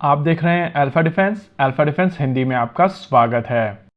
आप देख रहे हैं अल्फा डिफेंस हिंदी में आपका स्वागत है।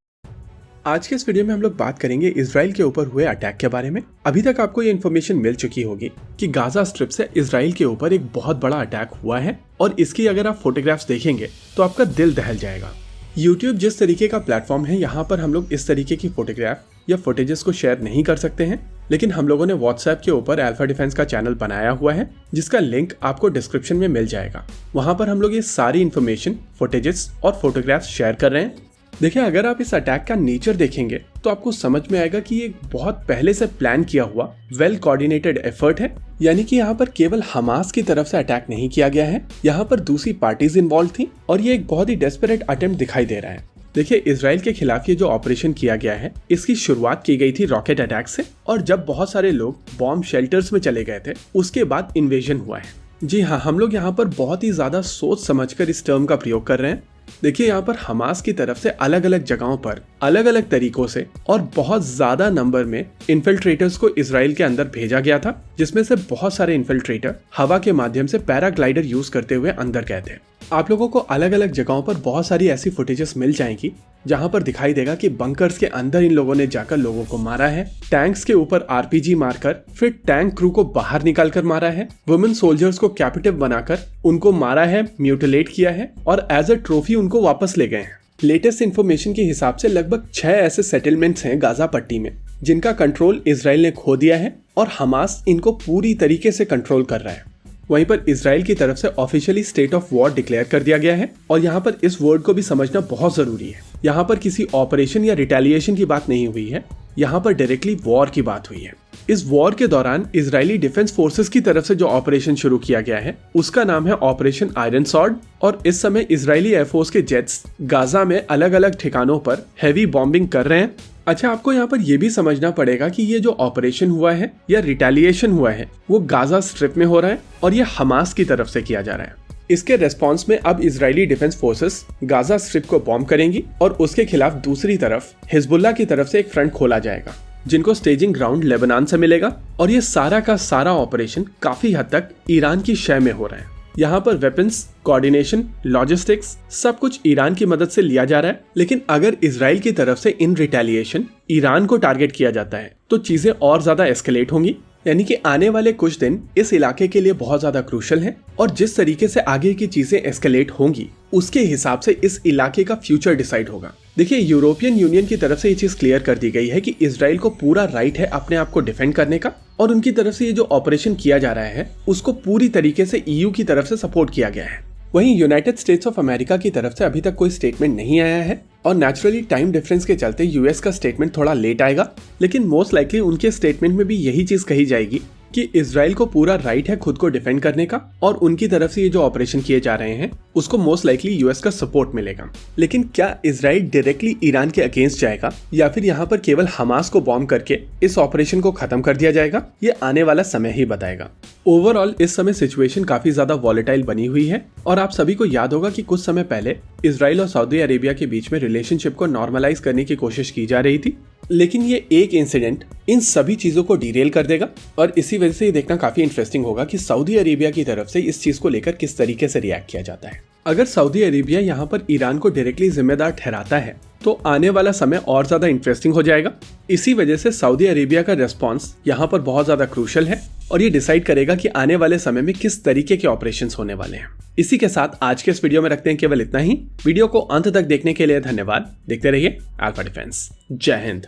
आज के इस वीडियो में हम लोग बात करेंगे इजराइल के ऊपर हुए अटैक के बारे में। अभी तक आपको ये इन्फॉर्मेशन मिल चुकी होगी कि गाजा स्ट्रिप से इजराइल के ऊपर एक बहुत बड़ा अटैक हुआ है और इसकी अगर आप फोटोग्राफ्स देखेंगे तो आपका दिल दहल जाएगा। यूट्यूब जिस तरीके का प्लेटफॉर्म है, यहाँ पर हम लोग इस तरीके की फोटोग्राफ या फुटेजेस को शेयर नहीं कर सकते हैं, लेकिन हम लोगों ने व्हाट्सएप के ऊपर अल्फा डिफेंस का चैनल बनाया हुआ है जिसका लिंक आपको डिस्क्रिप्शन में मिल जाएगा। वहां पर हम लोग ये सारी इन्फॉर्मेशन, फुटेजेस और फोटोग्राफ्स शेयर कर रहे हैं। देखिए, अगर आप इस अटैक का नेचर देखेंगे तो आपको समझ में आएगा कि ये बहुत पहले से प्लान किया हुआ वेल कोऑर्डिनेटेड एफर्ट है। यानी कि यहाँ पर केवल हमास की तरफ से अटैक नहीं किया गया है, यहाँ पर दूसरी पार्टीज इन्वॉल्व थी और ये एक बहुत ही डेस्परेट अटेम्प्ट दिखाई दे रहा है। देखिए, इजराइल के खिलाफ ये जो ऑपरेशन किया गया है, इसकी शुरुआत की गई थी रॉकेट अटैक से, और जब बहुत सारे लोग बॉम्ब शेल्टर्स में चले गए थे उसके बाद इन्वेजन हुआ है। जी हाँ, हम लोग यहाँ पर बहुत ही ज्यादा सोच समझकर इस टर्म का प्रयोग कर रहे हैं। देखिए, यहाँ पर हमास की तरफ से अलग अलग जगहों पर अलग अलग तरीकों से और बहुत ज्यादा नंबर में इन्फिल्ट्रेटर्स को इजराइल के अंदर भेजा गया था, जिसमें से बहुत सारे इन्फिल्ट्रेटर हवा के माध्यम से पैराग्लाइडर यूज करते हुए अंदर गए थे। आप लोगों को अलग अलग जगहों पर बहुत सारी ऐसी फुटेजेस मिल जाएंगी जहां पर दिखाई देगा कि बंकर्स के अंदर इन लोगों ने जाकर लोगों को मारा है, टैंक्स के ऊपर आरपीजी मारकर फिर टैंक क्रू को बाहर निकालकर मारा है, वुमेन सोल्जर्स को कैप्टिव बनाकर उनको मारा है, म्यूटिलेट किया है और एज अ ट्रॉफी उनको वापस ले गए हैं। लेटेस्ट इन्फॉर्मेशन के हिसाब से लगभग 6 ऐसे सेटलमेंट्स हैं गाजा पट्टी में जिनका कंट्रोल इजराइल ने खो दिया है और हमास इनको पूरी तरीके से कंट्रोल कर रहा है। वहीं पर इजराइल की तरफ से officially state of war declare कर दिया गया है और यहाँ पर इस वर्ड को भी समझना बहुत जरूरी है। यहाँ पर किसी ऑपरेशन या रिटेलिएशन की बात नहीं हुई है, यहाँ पर डायरेक्टली वॉर की बात हुई है। इस वॉर के दौरान इजरायली डिफेंस फोर्सेस की तरफ से जो ऑपरेशन शुरू किया गया है उसका नाम है ऑपरेशन आयरन सॉर्ड, और इस समय इजरायली एयरफोर्स के जेट्स गाजा में अलग अलग ठिकानों पर हैवी बॉम्बिंग कर रहे हैं। अच्छा, आपको यहाँ पर यह भी समझना पड़ेगा कि ये जो ऑपरेशन हुआ है या रिटेलिएशन हुआ है वो गाजा स्ट्रिप में हो रहा है और ये हमास की तरफ से किया जा रहा है। इसके रेस्पॉन्स में अब Israeli defence forces Gaza strip को बॉम्ब करेंगी और उसके खिलाफ दूसरी तरफ हिजबुल्लाह की तरफ से एक फ्रंट खोला जाएगा जिनको स्टेजिंग ग्राउंड लेबनान से मिलेगा, और ये सारा का सारा ऑपरेशन काफी हद तक ईरान की शय में हो रहा है। यहाँ पर वेपन्स, कोऑर्डिनेशन, लॉजिस्टिक्स सब कुछ ईरान की मदद से लिया जा रहा है। लेकिन अगर इजराइल की तरफ से इन रिटेलिएशन ईरान को टारगेट किया जाता है तो चीजें और ज्यादा एस्केलेट होंगी। यानी कि आने वाले कुछ दिन इस इलाके के लिए बहुत ज्यादा क्रूशल हैं और जिस तरीके से आगे की चीजें एस्केलेट होंगी उसके हिसाब से इस इलाके का फ्यूचर डिसाइड होगा। देखिए, यूरोपियन यूनियन की तरफ से ये चीज क्लियर कर दी गई है कि इजराइल को पूरा राइट है अपने आप को डिफेंड करने का, और उनकी तरफ से ये जो ऑपरेशन किया जा रहा है उसको पूरी तरीके से ईयू की तरफ से सपोर्ट किया गया है। वहीं यूनाइटेड स्टेट्स ऑफ अमेरिका की तरफ से अभी तक कोई स्टेटमेंट नहीं आया है और नेचुरली टाइम डिफरेंस के चलते यूएस का स्टेटमेंट थोड़ा लेट आएगा, लेकिन मोस्ट लाइकली उनके स्टेटमेंट में भी यही चीज कही जाएगी कि इजराइल को पूरा राइट है खुद को डिफेंड करने का और उनकी तरफ से ये जो ऑपरेशन किए जा रहे हैं उसको मोस्ट लाइकली यूएस का सपोर्ट मिलेगा। लेकिन क्या इजराइल डायरेक्टली ईरान के अगेंस्ट जाएगा या फिर यहाँ पर केवल हमास को बॉम्ब करके इस ऑपरेशन को खत्म कर दिया जाएगा, ये आने वाला समय ही बताएगा। ओवरऑल इस समय सिचुएशन काफी ज्यादा वॉलेटाइल बनी हुई है और आप सभी को याद होगा कि कुछ समय पहले इजराइल और सऊदी अरेबिया के बीच में रिलेशनशिप को नॉर्मलाइज करने की कोशिश की जा रही थी, लेकिन ये एक इंसिडेंट इन सभी चीजों को डिरेल कर देगा और इसी वजह से ये देखना काफी इंटरेस्टिंग होगा कि सऊदी अरेबिया की तरफ से इस चीज को लेकर किस तरीके से रिएक्ट किया जाता है। अगर सऊदी अरेबिया यहाँ पर ईरान को डायरेक्टली जिम्मेदार ठहराता है तो आने वाला समय और ज्यादा इंटरेस्टिंग हो जाएगा। इसी वजह से सऊदी अरेबिया का रेस्पॉन्स यहाँ पर बहुत ज्यादा क्रूशल है और ये डिसाइड करेगा कि आने वाले समय में किस तरीके के ऑपरेशंस होने वाले हैं। इसी के साथ आज के इस वीडियो में रखते हैं केवल इतना ही। वीडियो को अंत तक देखने के लिए धन्यवाद। देखते रहिए अल्फा डिफेंस। जय हिंद।